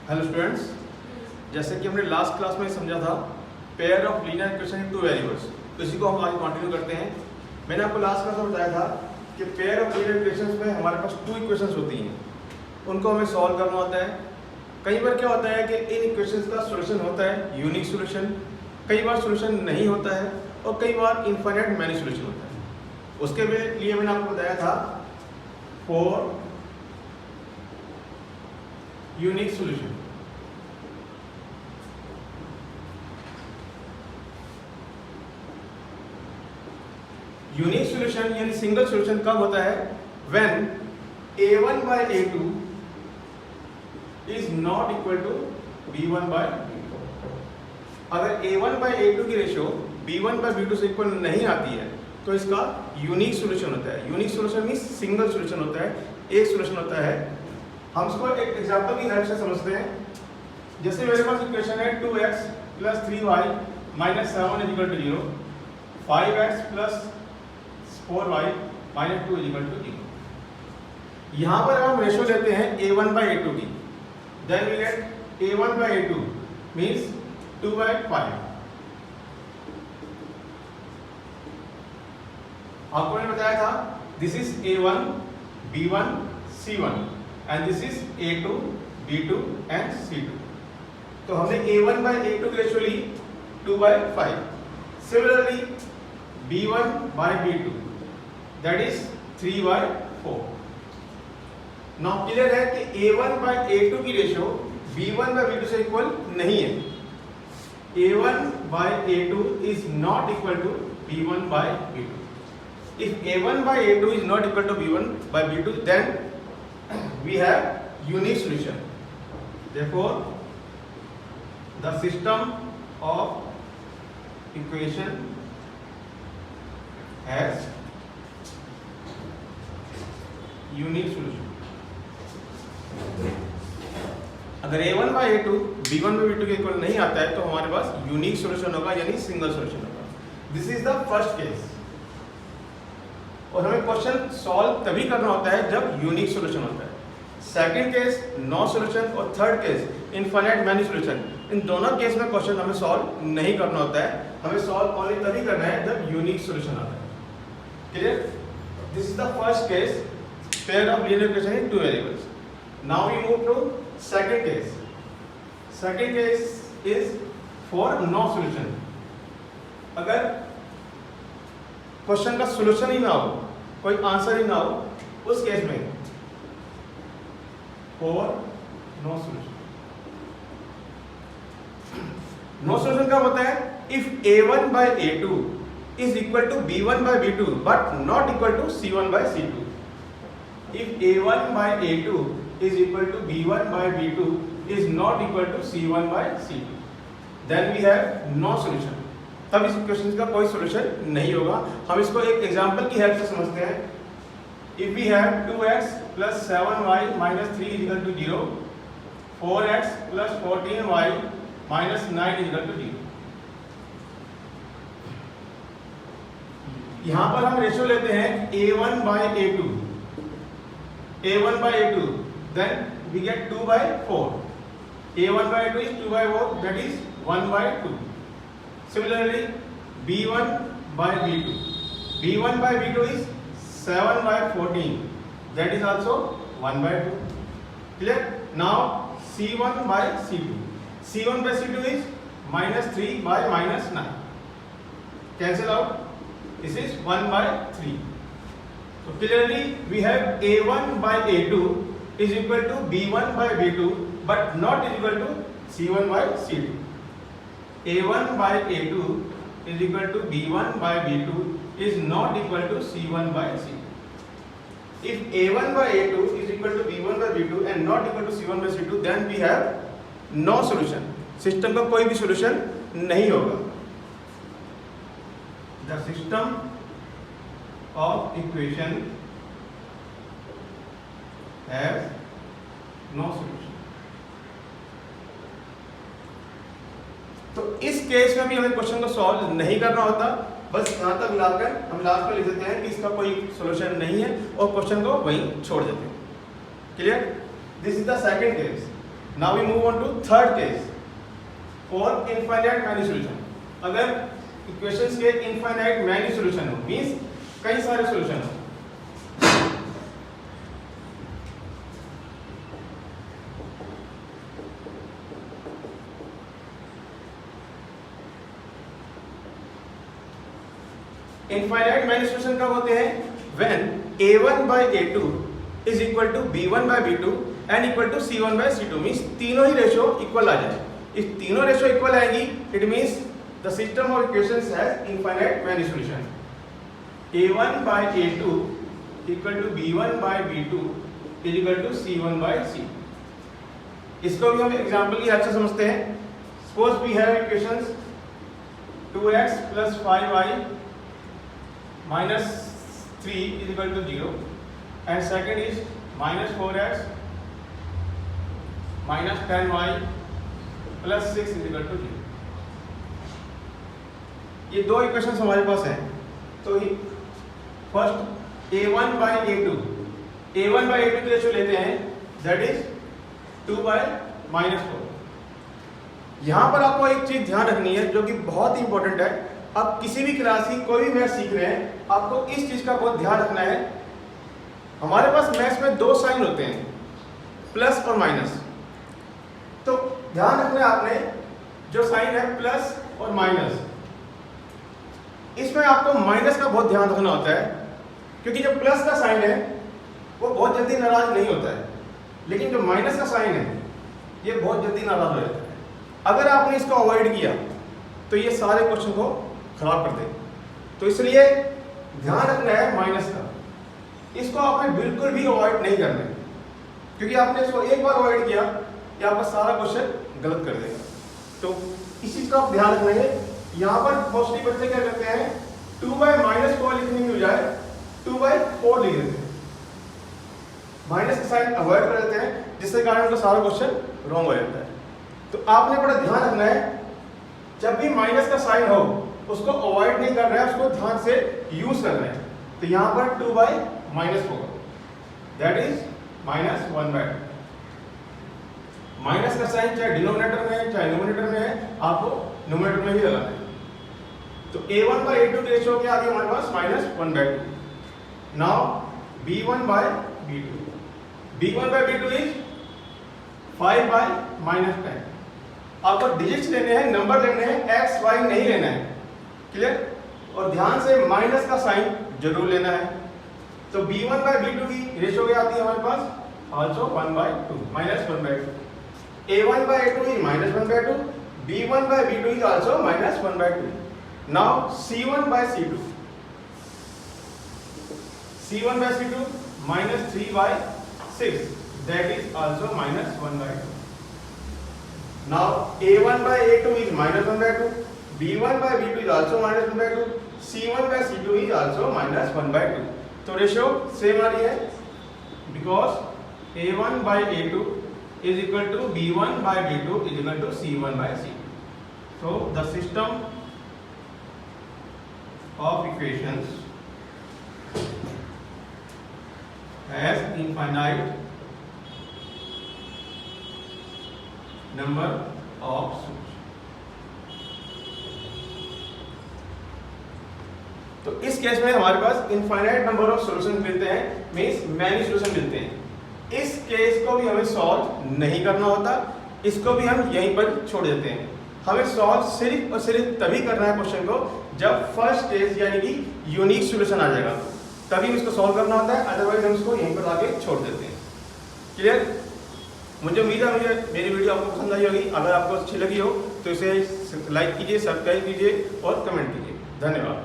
Hello students, जैसे कि हमने लास्ट क्लास में समझा था pair of linear equation in two variables, तो इसी को हम आगे कंटिन्यू करते हैं। मैंने आपको लास्ट क्लास में बताया था कि पेयर ऑफ लीनियर इक्वेशंस में हमारे पास टू इक्वेशंस होती हैं, उनको हमें सॉल्व करना होता है। कई बार क्या होता है कि इन इक्वेशंस का सोल्यूशन होता है यूनिक सोल्यूशन, कई बार सोल्यूशन नहीं होता है और कई बार इनफाइनाइट मैनी सोल्यूशन होता है। उसके लिए मैंने आपको बताया था 4 यूनिक सोल्यूशन। यूनिक सोल्यूशन यानी सिंगल सोल्यूशन कब होता है? When a1 by a2 is not equal to b1 by b2। अगर a1 by a2 की रेशियो b1 by b2 से इक्वल नहीं आती है तो इसका यूनिक सोल्यूशन होता है। Unique solution means single solution होता है, एक सोल्यूशन होता है। हम इसको एक एग्जांपल की हेल्प से समझते हैं। जैसे मेरे पास इक्वेशन है 2x + 3y - 7 = 0, 5x + 4y - 2 = 0। यहाँ पर हम रेशियो लेते हैं a1 by a2 की, then we get a1 by a2 means 2/5। आपको मैंने बताया था this is a1 b1 c1 and this is a2 b2 and c2। तो हमने a1 by a2 की रेशियो ली 2/5। Similarly b1 by b2 that is 3/4। Now clear है कि a1 by a2 की रेशियो b1 by b2 से equal नहीं है। a1 by a2 is not equal to b1 by b2। If a1 by a2 is not equal to b1 by b2, then we have unique solution. Therefore, the system of equation has unique solution. अगर a1 by a2 b1 by b2 के equal नहीं आता है तो हमारे पास unique solution होगा यानी single solution होगा। This is the first case. और हमें क्वेश्चन सॉल्व तभी करना होता है जब यूनिक सॉल्यूशन होता है। सेकंड केस नो सॉल्यूशन और third case infinite many solution, इन दोनों केस में क्वेश्चन हमें सॉल्व नहीं करना होता है। हमें सॉल्व ओनली तभी करना है जब यूनिक सॉल्यूशन आता है। Clear? This is the first case, pair of linear equation in two variables. Now we move to second case. Second case is for no solution. अगर क्वेश्चन का सॉल्यूशन ही ना हो, कोई आंसर ही ना हो, उस केस में for no solution. No solution कब होता है? If a1 by a2 is equal to b1 by b2 but not equal to c1 by c2। if a1 by a2 is equal to b1 by b2 is not equal to c1 by c2, then we have no solution। तब इस equation का कोई solution नहीं होगा। हम इसको एक example की हेल्प से समझते हैं। If we have 2x + 7y - 3 = 0, 4x + 14y - 9 = 0। यहाँ पर हम रेशियो लेते हैं a1 by a2, a1 by a2, then we get 2/4। a1 by a2 is 2/4, that is 1/2। Similarly, b1 by b2, b1 by b2 is 7/14, that is also 1/2। Clear? Now c1 by c2, c1 by c2 is -3 by -9, cancel out, this is 1/3। So clearly we have a1 by a2 is equal to b1 by b2 but not is equal to c1 by c2। a1 by a2 is equal to b1 by b2 is not equal to c1 by c2। if a1 by a2 is equal to b1 by b2 and not equal to c1 by c2, then we have no solution। System का कोई भी solution नहीं होगा। the system of equation has no solution। तो इस case में भी हमें क्वेश्चन को सॉल्व नहीं करना होता, बस यहाँ तक लाकर हम लास्ट में लिख देते हैं कि इसका कोई सॉल्यूशन नहीं है और क्वेश्चन को वहीं छोड़ देते हैं। Clear? This is the second case. Now we move on to third case for infinite many solution. अगर इक्वेशंस के इनफाइनाइट मैनी सॉल्यूशन हो, मींस कई सारे सॉल्यूशन हो, इनफाइनाइट मैनी सॉल्यूशन कब होते हैं? When a1 by a2 is equal to b1 by b2 and equal to c1 by c2, means तीनों ही रेशियो इक्वल आ जाए। इफ तीनों रेशियो इक्वल आएंगी it means the system of equations has infinite many solution. a1 by a2 equal to b1 by b2 is equal to c1 by c। इसको भी हम example की help से समझते हैं। Suppose we have equations 2x plus 5y minus 3 is equal to 0 and second is minus 4x minus 10y plus 6 is equal to 0। ये दो equations हमारे पास हैं। तो फर्स्ट a1 by a2 की रेशियो लेते हैं, दैट इज 2 by -4। यहां पर आपको एक चीज ध्यान रखनी है जो कि बहुत ही इंपॉर्टेंट है। आप किसी भी क्लास की कोई भी मैथ सीख रहे हैं, आपको इस चीज का बहुत ध्यान रखना है। हमारे पास मैथ्स में दो साइन होते हैं, प्लस और माइनस। तो ध्यान रखना है आपने, जो साइन है प्लस और माइनस, इसमें आपको माइनस का बहुत ध्यान रखना होता है, क्योंकि जो प्लस का साइन है वो बहुत जल्दी नाराज नहीं होता है, लेकिन जो माइनस का साइन है ये बहुत जल्दी नाराज हो जाता है। अगर आपने इसको अवॉइड किया तो ये सारे क्वेश्चन को खराब कर देगा। तो इसलिए ध्यान रखना है माइनस का, इसको आपने बिल्कुल भी अवॉइड नहीं करना है, क्योंकि आपने इसको एक बार अवॉइड किया ये आपका सारा क्वेश्चन गलत कर देगा। तो इस चीज का आप ध्यान रखना है। यहाँ पर मोस्टली बच्चे क्या करते हैं, 2 by -4 लिखने की बजाय 2 by 4 लिख देते हैं, माइनस का साइन अवॉइड कर देते हैं, जिसके कारण उनका सारा क्वेश्चन रॉन्ग हो जाता है। तो आपने बड़ा ध्यान रखना है, जब भी माइनस का साइन हो उसको अवॉइड नहीं करना है, उसको ध्यान से यूज करना है। तो यहाँ पर 2 by -4 that is -1 by 2। Minus का साइन चाहे डिनोमिनेटर में है चाहे न्यूमरेटर में है, आपको न्यूमरेटर में ही लगाना है। तो a1 by a2 की रेशियो क्या आ गई हमारे पास, -1 by 2। Now b1 by b2 is 5 by -10। आपको डिजिट्स लेने हैं, नंबर लेने हैं, x y नहीं लेना है, क्लियर? और ध्यान से माइनस का साइन जरूर लेना है। तो b1 by b2 की रेशियो क्या आती है हमारे पास, also 1 by 2, -1 by 2। a1 by a2 is -1 by 2, b1 by b2 is also -1 by 2। now c1 by c2 -3 by 6, that is also -1 by 2। now a1 by a2 is -1 by 2, b1 by b2 is also -1 by 2, c1 by c2 is also -1 by 2। तो ratio same आ रही है, because a1 by a2 is equal to b1 by b2 is equal to c1 by c2। so the system of equations has infinite number of solutions। तो इस case में हमारे पास infinite number of solution मिलते हैं, means many solution मिलते हैं। इस case को भी हमें सॉल्व नहीं करना होता, इसको भी हम यहीं पर छोड़ देते हैं। हमें सॉल्व सिर्फ और सिर्फ तभी करना है क्वेश्चन को जब फर्स्ट केस यानी कि यूनिक सॉल्यूशन आ जाएगा, तभी इसको सॉल्व करना होता है, अदरवाइज हम इसको यहीं पर आके छोड़ देते हैं। क्लियर? मुझे उम्मीद है मेरी वीडियो आपको पसंद आई होगी। अगर आपको अच्छी लगी हो तो इसे लाइक कीजिए, सब्सक्राइब कीजिए और कमेंट कीजिए। धन्यवाद।